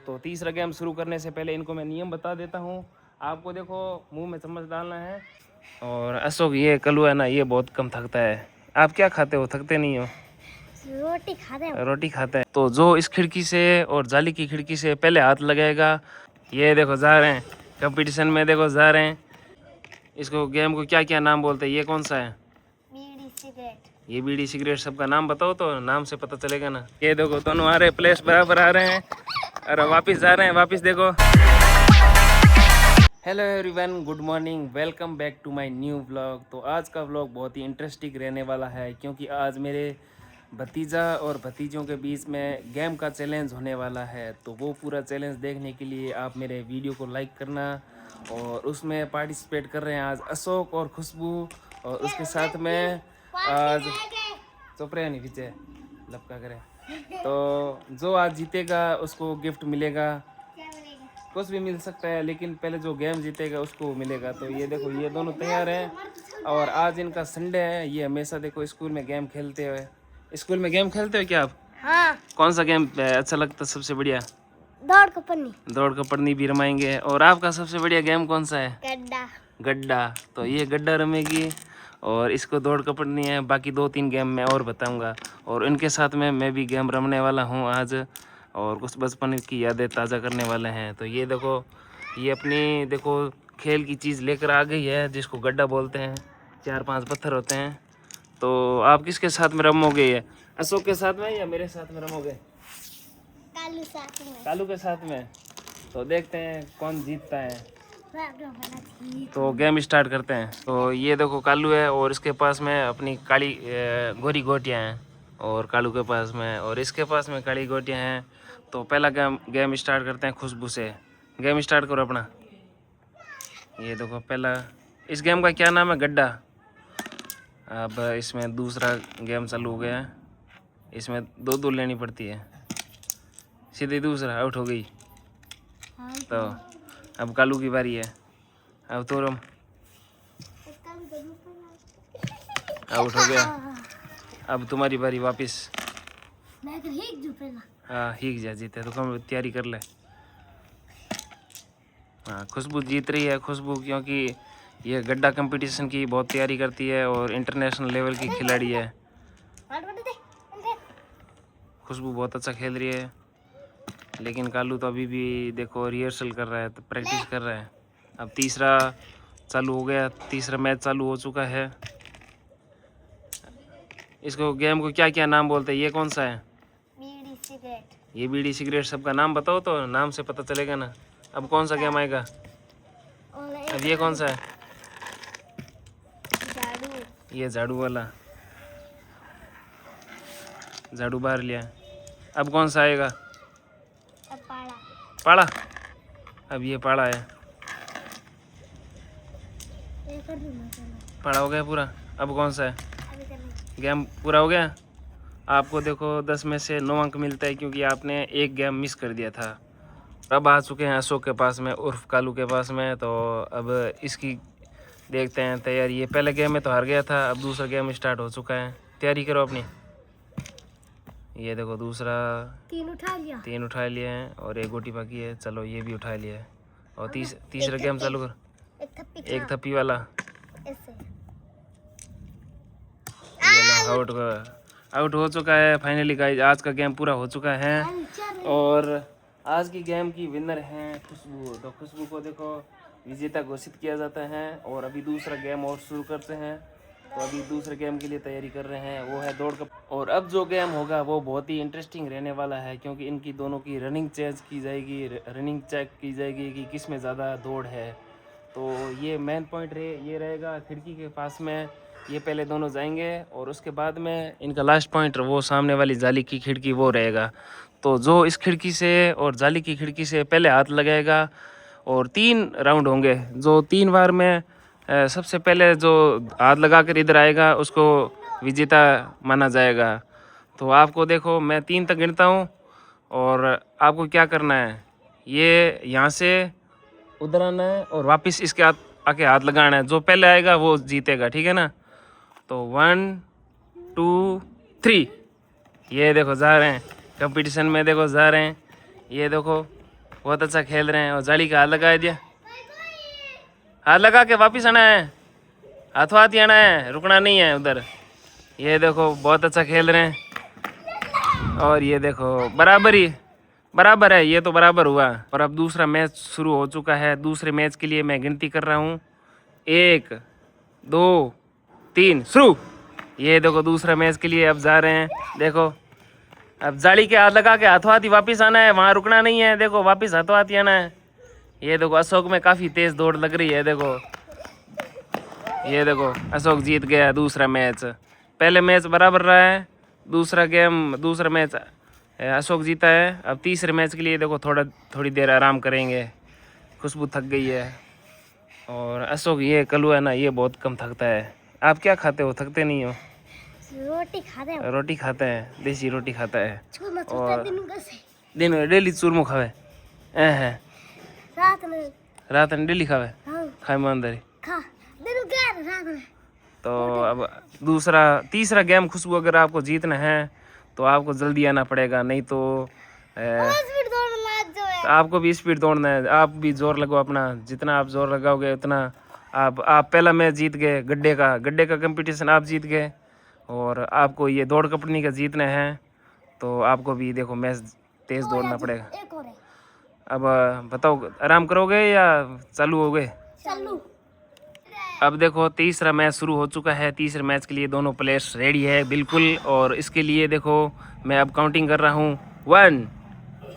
तो तीसरा गेम शुरू करने से पहले इनको मैं नियम बता देता हूँ। आपको देखो मुंह में चम्मच डालना है। और अशोक ये कल्लू है ना, ये बहुत कम थकता है। आप क्या खाते हो, थकते नहीं हो? रोटी खाते हैं। रोटी खाते हैं। तो जो इस खिड़की से और जाली की खिड़की से पहले हाथ लगाएगा, ये देखो जा रहे हैं कंपटीशन में, देखो जा रहे हैं। इसको गेम को क्या क्या नाम बोलते हैं? ये कौन सा है? बीड़ी सिगरेट। ये बीड़ी सिगरेट सबका नाम बताओ तो नाम से पता चलेगा ना। ये देखो दोनों आ रहे हैं, प्लेस बराबर आ रहे हैं और वापस जा रहे हैं। वापस देखो। Hello everyone, good morning, welcome back to my new vlog. तो आज का व्लॉग बहुत ही इंटरेस्टिंग रहने वाला है क्योंकि आज मेरे भतीजा और भतीजों के बीच में गेम का चैलेंज होने वाला है। तो वो पूरा चैलेंज देखने के लिए आप मेरे वीडियो को लाइक करना। और उसमें पार्टिसिपेट कर रहे हैं आज अशोक और खुशबू, और उसके साथ में आज चोपड़े नहीं पीछे लपका करें। तो जो आज जीतेगा उसको गिफ्ट मिलेगा, कुछ भी मिल सकता है, लेकिन पहले जो गेम जीतेगा उसको मिलेगा। तो ये देखो ये दोनों तैयार हैं और आज इनका संडे है। ये हमेशा देखो स्कूल में गेम खेलते हुए। स्कूल में गेम खेलते हो क्या आप? हाँ। कौन सा गेम अच्छा लगता है सबसे बढ़िया? दौड़ कपनी। दौड़ कपड़नी भी रमाएंगे। और आपका सबसे बढ़िया गेम कौन सा है? गड्ढा। गड्ढा। तो ये गड्ढा रमेगी और इसको दौड़ कपड़नी है। बाकी 2-3 गेम मैं और बताऊंगा और इनके साथ में मैं भी गेम रमने वाला हूँ आज, और कुछ बचपन की यादें ताज़ा करने वाले हैं। तो ये देखो ये अपनी देखो खेल की चीज़ लेकर आ गई है जिसको गड्ढा बोलते हैं। 4-5 पत्थर होते हैं। तो आप किसके साथ में रमोगे? ये अशोक के साथ में या मेरे साथ में रमोगे? कालू साथ में। कालू के साथ में। तो देखते हैं कौन जीतता है। तो गेम स्टार्ट करते हैं। तो ये देखो कालू है और इसके पास में अपनी काली गोरी गोटियाँ हैं, और कालू के पास में और इसके पास में काली गोटियाँ हैं। तो पहला गेम स्टार्ट करते हैं खुशबू से। गेम स्टार्ट करो अपना। ये देखो पहला, इस गेम का क्या नाम है? गड्ढा। अब इसमें दूसरा गेम चालू हो गया है। इसमें 2-2 लेनी पड़ती है। सीधे दूसरा आउट हो गई। तो अब कालू की बारी है। अब तो रम आउट हो गया। अब तुम्हारी बारी वापस। हाँ हिक जा, जीते तो कम तैयारी कर ले। हाँ खुशबू जीत रही है। खुशबू क्योंकि ये गड्ढा कंपटीशन की बहुत तैयारी करती है और इंटरनेशनल लेवल की खिलाड़ी है। खुशबू बहुत अच्छा खेल रही है, लेकिन कालू तो अभी भी देखो रिहर्सल कर रहा है, तो प्रैक्टिस कर रहा है। अब तीसरा चालू हो गया, तीसरा मैच चालू हो चुका है। इसको गेम को क्या क्या नाम बोलते हैं? ये कौन सा है? बीड़ी सिगरेट। ये बीड़ी सिगरेट सबका नाम बताओ तो नाम से पता चलेगा ना। अब कौन सा गेम आएगा? अब ये कौन सा है? झाड़ू। ये झाड़ू वाला। झाड़ू बाहर लिया। अब कौन सा आएगा? अब पाड़ा। पाड़ा। अब ये पाड़ा है। पाड़ा हो गया पूरा। अब कौन सा है? गेम पूरा हो गया। आपको देखो 10 में से 9 अंक मिलता है क्योंकि आपने एक गेम मिस कर दिया था। अब आ चुके हैं अशोक के पास में उर्फ कालू के पास में। तो अब इसकी देखते हैं तैयारी। ये पहले गेम में तो हार गया था, अब दूसरा गेम स्टार्ट हो चुका है। तैयारी करो अपनी। ये देखो दूसरा 3 उठा लिया। 3 उठा लिए हैं और एक गोटी बाकी है। चलो ये भी उठा लिया है। और तीसरा गेम चालू कर। एक थप्पी वाला। आउट हो चुका है फाइनली गाइस। आज का गेम पूरा हो चुका है और आज की गेम की विनर हैं खुशबू। तो खुशबू को देखो विजेता घोषित किया जाता है। और अभी दूसरा गेम और शुरू करते हैं। तो अभी दूसरे गेम के लिए तैयारी कर रहे हैं, वो है दौड़ का। और अब जो गेम होगा वो बहुत ही इंटरेस्टिंग रहने वाला है क्योंकि इनकी दोनों की रनिंग चेक की जाएगी, रनिंग चेक की जाएगी कि किस में ज़्यादा दौड़ है। तो ये मेन पॉइंट ये रहेगा खिड़की के पास में। ये पहले दोनों जाएंगे और उसके बाद में इनका लास्ट पॉइंट वो सामने वाली जाली की खिड़की वो रहेगा। तो जो इस खिड़की से और जाली की खिड़की से पहले हाथ लगाएगा, और 3 राउंड होंगे। जो 3 बार में सबसे पहले जो हाथ लगा कर इधर आएगा उसको विजेता माना जाएगा। तो आपको देखो मैं 3 तक गिनता हूँ और आपको क्या करना है, ये यहाँ से उधर आना है और वापस इसके आके हाथ लगाना है। जो पहले आएगा वो जीतेगा, ठीक है ना। तो 1 2 3। ये देखो जा रहे हैं कंपटीशन में, देखो जा रहे हैं। ये देखो बहुत अच्छा खेल रहे हैं। और जाली का हाथ लगा दिया, हाथ लगा के वापिस आना है, हाथों हाथ ही आना है, रुकना नहीं है उधर। ये देखो बहुत अच्छा खेल रहे हैं। और ये देखो बराबर है, ये तो बराबर हुआ। और अब दूसरा मैच शुरू हो चुका है। दूसरे मैच के लिए मैं गिनती कर रहा हूँ, 1 2 3 शुरू। ये देखो दूसरा मैच के लिए अब जा रहे हैं। देखो अब जाली के हाथ लगा के हाथों हाथ ही वापिस आना है, वहाँ रुकना नहीं है। देखो वापिस हाथों हाथ ही आना है। ये देखो अशोक में काफ़ी तेज़ दौड़ लग रही है। देखो ये देखो अशोक जीत गया दूसरा मैच। पहले मैच बराबर रहा है, दूसरा मैच अशोक जीता है। अब तीसरे मैच के लिए देखो थोड़ी देर आराम करेंगे। खुशबू थक गई है और अशोक ये कलू है ना, ये बहुत कम थकता है। आप क्या खाते हो, थकते नहीं हो? रोटी खाते हैं, देसी रोटी खाता है। और दिन में डेली चूरमो खावे है, रात में डेली खावे, खाए ईमानदारी। तो अब तीसरा गेम खुशबू अगर आपको जीतना है तो आपको जल्दी आना पड़ेगा, नहीं तो आपको भी स्पीड दौड़ना है। आप भी जोर लगाओ अपना, जितना आप जोर लगाओगे उतना आप पहला मैच जीत गए। गड्ढे का कंपटीशन आप जीत गए और आपको ये दौड़ कपड़नी का जीतना है। तो आपको भी देखो मैच तेज दौड़ना पड़ेगा। अब बताओ आराम करोगे या चालू हो गए? अब देखो तीसरा मैच शुरू हो चुका है। तीसरे मैच के लिए दोनों प्लेयर्स रेडी है बिल्कुल। और इसके लिए देखो मैं अब काउंटिंग कर रहा हूँ, 1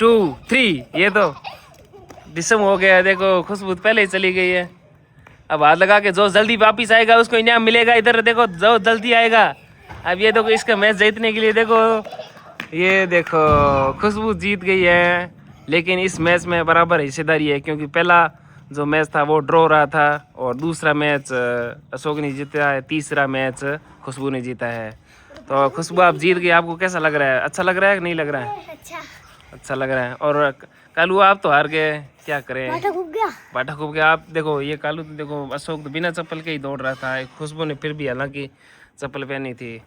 2 3। ये तो डिसम हो गया। देखो खुशबू पहले ही चली गई है। अब हाथ लगा के जो जल्दी वापिस आएगा उसको इनाम मिलेगा। इधर देखो जो जल्दी आएगा। अब ये देखो इसका मैच जीतने के लिए देखो, ये देखो खुशबू जीत गई है। लेकिन इस मैच में बराबर हिस्सेदारी है, क्योंकि पहला जो मैच था वो ड्रॉ रहा था और दूसरा मैच अशोक ने जीता है, तीसरा मैच खुशबू ने जीता है। तो खुशबू आप जीत गई, आपको कैसा लग रहा है? अच्छा लग रहा है कि नहीं लग रहा है? अच्छा लग रहा है। और कालू आप तो हार गए, क्या करें, बाटा खूब गया। आप देखो ये कालू तो देखो, अशोक तो बिना चप्पल के ही दौड़ रहा था। खुशबू ने फिर भी हालांकि चप्पल पहनी थी।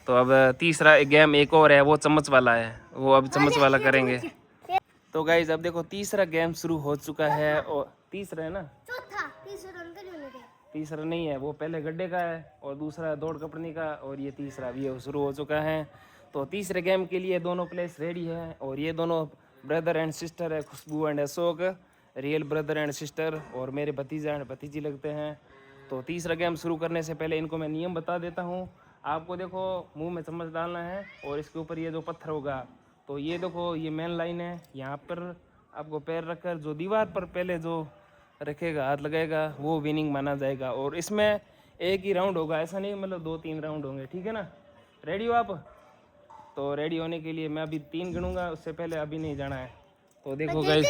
तो अब तीसरा गेम एक और है, वो चम्मच वाला है, वो अब चम्मच वाला करेंगे। तो गाइज अब देखो तीसरा गेम शुरू हो चुका है। और तीसरा है ना, तीसरा नहीं है, वो पहले गड्ढे का है और दूसरा दौड़ कपड़नी का, और ये तीसरा भी शुरू हो चुका है। तो तीसरे गेम के लिए दोनों प्लेयर्स रेडी है और ये दोनों ब्रदर एंड सिस्टर है, Khushboo and Ashok, real brother and sister, और मेरे भतीजा एंड भतीजी लगते हैं। तो तीसरा गेम शुरू करने से पहले इनको मैं नियम बता देता हूँ। आपको देखो मुंह में चम्मच डालना है और इसके ऊपर ये जो पत्थर होगा, तो ये देखो ये मेन लाइन है, यहाँ पर आपको पैर रखकर जो दीवार पर पहले जो रखेगा, हाथ लगाएगा, वो विनिंग माना जाएगा। और इसमें एक ही राउंड होगा, ऐसा नहीं मतलब 2-3 राउंड होंगे, ठीक है ना? रेडी हो आप? तो रेडी होने के लिए मैं अभी 3 गिनूंगा, उससे पहले अभी नहीं जाना है। तो देखो गाइस,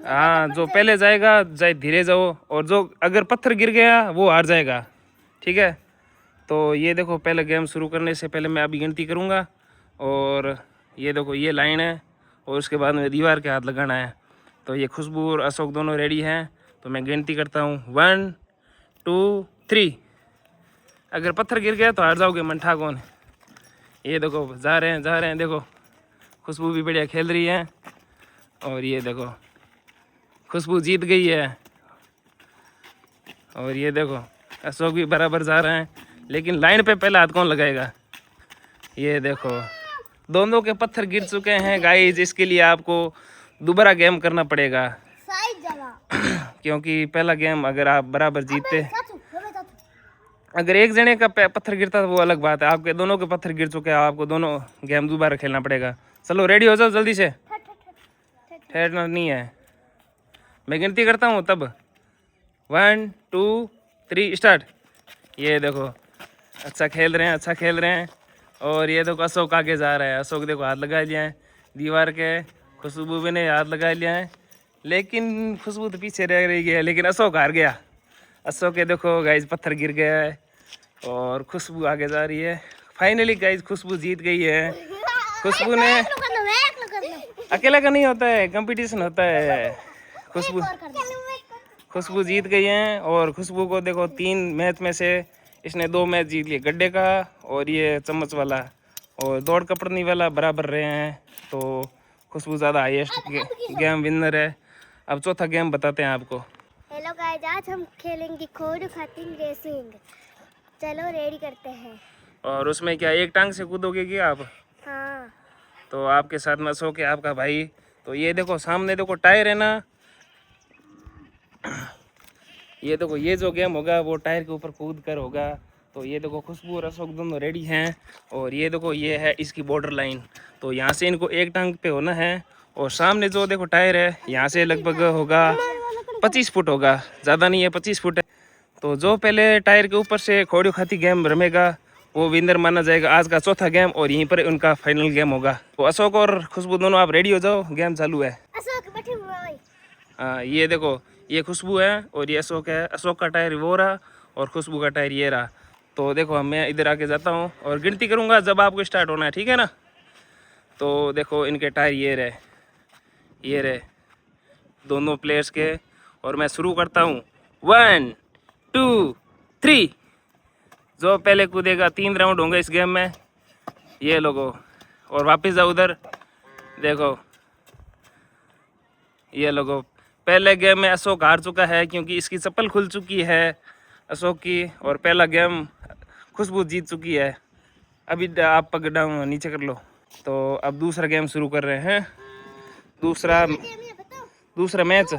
हाँ जो पहले जाएगा जाए धीरे जाओ, और जो अगर पत्थर गिर गया वो हार जाएगा, ठीक है? तो ये देखो पहले गेम शुरू करने से पहले मैं अभी गिनती करूँगा, और ये देखो ये लाइन है और उसके बाद में दीवार के हाथ लगाना है। तो ये खुशबू और अशोक दोनों रेडी हैं। तो मैं गिनती करता हूँ 1 2 3। अगर पत्थर गिर गया तो हार जाओगे, मंठा कौन है? ये देखो जा रहे हैं। देखो खुशबू भी बढ़िया खेल रही है और ये देखो खुशबू जीत गई है। और ये देखो अशोक भी बराबर जा रहे हैं, लेकिन लाइन पे पहला हाथ कौन लगाएगा? ये देखो दोनों के पत्थर गिर चुके हैं गाइस। इसके लिए आपको दोबारा गेम करना पड़ेगा क्योंकि पहला गेम अगर आप बराबर जीतते, अगर एक जने का पत्थर गिरता तो वो अलग बात है। आपके दोनों के पत्थर गिर चुके हैं, आपको दोनों गेम दोबारा खेलना पड़ेगा। चलो रेडी हो जाओ जल्दी से, ठहरना नहीं है। मैं गिनती करता हूँ तब 1 2 3 स्टार्ट। ये देखो अच्छा खेल रहे हैं। और ये देखो अशोक आगे जा रहा है। अशोक देखो हाथ लगा लिया है दीवार के, खुशबू भी ने हाथ लगा लिया है, लेकिन खुशबू तो पीछे रह रही है, लेकिन अशोक हार गया। अशोक के देखो गाइज पत्थर गिर गया है और खुशबू आगे जा रही है। फाइनली गाइज खुशबू जीत गई है। खुशबू ने अकेला का नहीं होता है, कंपटीशन होता है। खुशबू जीत गई है। और खुशबू को देखो 3 मैच में से इसने 2 मैच जीत लिए, गड्ढे का और ये चम्मच वाला, और दौड़ कपड़नी वाला बराबर रहे हैं। तो खुशबू ज़्यादा हाईएस्ट गेम विनर है। अब चौथा गेम बताते हैं आपको। हेलो गाइस, आज हम खेलेंगे खोड़ खातिन रेसिंग। चलो रेडी करते हैं। और उसमें क्या एक टांग से कूदोगे क्या आप? हाँ। तो आपके साथ में सो के आपका भाई। तो ये देखो सामने देखो टायर है ना, ये देखो ये जो गेम होगा वो टायर के ऊपर कूद कर होगा। तो ये देखो खुशबू और अशोक दोनों रेडी हैं। और ये देखो ये है इसकी बॉर्डर लाइन। तो यहाँ से इनको एक टांग पे होना है। और सामने जो देखो टायर है यहाँ से लगभग होगा 25 फुट होगा, ज़्यादा नहीं है 25 फुट है। तो जो पहले टायर के ऊपर से खोड़ियों खाती गेम रमेगा वो विनर माना जाएगा आज का चौथा गेम। और यहीं पर उनका फाइनल गेम होगा। तो अशोक और खुशबू दोनों आप रेडी हो जाओ, गेम चालू है। अशोक बैठे हुए हैं। हाँ ये देखो ये खुशबू है और ये अशोक है। अशोक का टायर वो रहा और खुशबू का टायर ये रहा। तो देखो मैं इधर आके जाता हूँ और गिनती करूँगा जब आपको स्टार्ट होना है, ठीक है ना। तो देखो इनके टायर ये रहे दोनों प्लेयर्स के। और मैं शुरू करता हूँ 1 2 3। जो पहले कूदेगा 3 राउंड होंगे इस गेम में। ये लोगो और वापस जाओ उधर, देखो ये लोगो। पहले गेम में अशोक हार चुका है क्योंकि इसकी चप्पल खुल चुकी है अशोक की। और पहला गेम खुशबू जीत चुकी है। अभी आप पग डाउन नीचे कर लो। तो अब दूसरा गेम शुरू कर रहे हैं। दूसरा मैच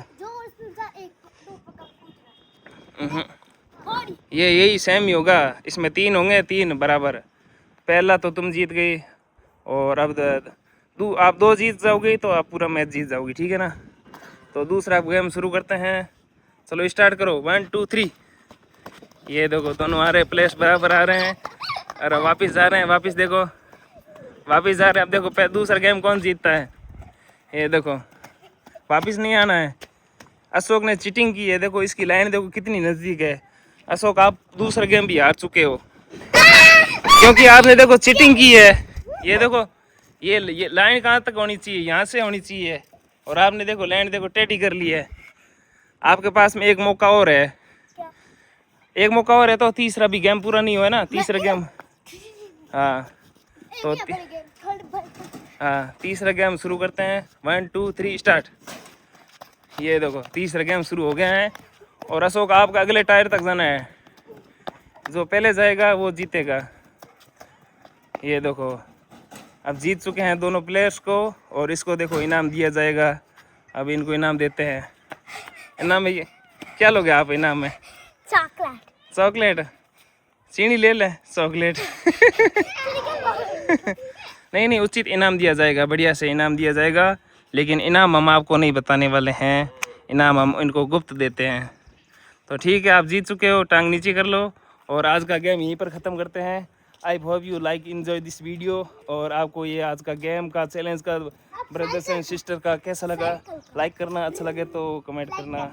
ये यही सेम ही होगा। इसमें 3 होंगे, 3 बराबर। पहला तो तुम जीत गई और अब आप 2 जीत जाओगे तो आप पूरा मैच जीत जाओगी, ठीक है ना। तो दूसरा गेम शुरू करते हैं। चलो स्टार्ट करो 1 2 3। ये देखो दोनों आ रहे, प्लेस बराबर आ रहे हैं। अरे वापस जा रहे हैं, वापस देखो वापस जा रहे हैं। अब देखो दूसरा गेम कौन जीतता है। ये देखो वापस नहीं आना है। अशोक ने चीटिंग की है, देखो इसकी लाइन देखो कितनी नज़दीक है। अशोक आप दूसरा गेम भी हार चुके हो क्योंकि आपने देखो चीटिंग की है। ये देखो ये लाइन कहाँ तक होनी चाहिए, यहाँ से होनी चाहिए। और आपने देखो लाइन देखो टेढ़ी कर ली है। आपके पास में एक मौका और है, एक मौका और है। तो तीसरा भी गेम पूरा नहीं हुआ ना, तीसरा गेम। हाँ तो हाँ तीसरा गेम शुरू करते हैं 1 2 3 स्टार्ट। ये देखो तीसरा गेम शुरू हो गया है। और अशोक आपका अगले टायर तक जाना है, जो पहले जाएगा वो जीतेगा। ये देखो अब जीत चुके हैं दोनों प्लेयर्स को। और इसको देखो इनाम दिया जाएगा। अब इनको इनाम देते हैं। इनाम में ये क्या लोगे आप इनाम में? चॉकलेट चीनी ले ले चॉकलेट नहीं उचित इनाम दिया जाएगा, बढ़िया से इनाम दिया जाएगा। लेकिन इनाम हम आपको नहीं बताने वाले हैं, इनाम हम इनको गुप्त देते हैं। तो ठीक है आप जीत चुके हो, टांग नीचे कर लो। और आज का गेम यहीं पर ख़त्म करते हैं। I hope you like enjoy this video. और आपको ये आज का गेम का चैलेंज का ब्रदर्स एंड सिस्टर का कैसा लगा, लाइक करना, अच्छा लगे तो कमेंट करना।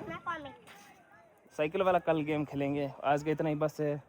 साइकिल वाला कल गेम खेलेंगे, आज का इतना ही बस है।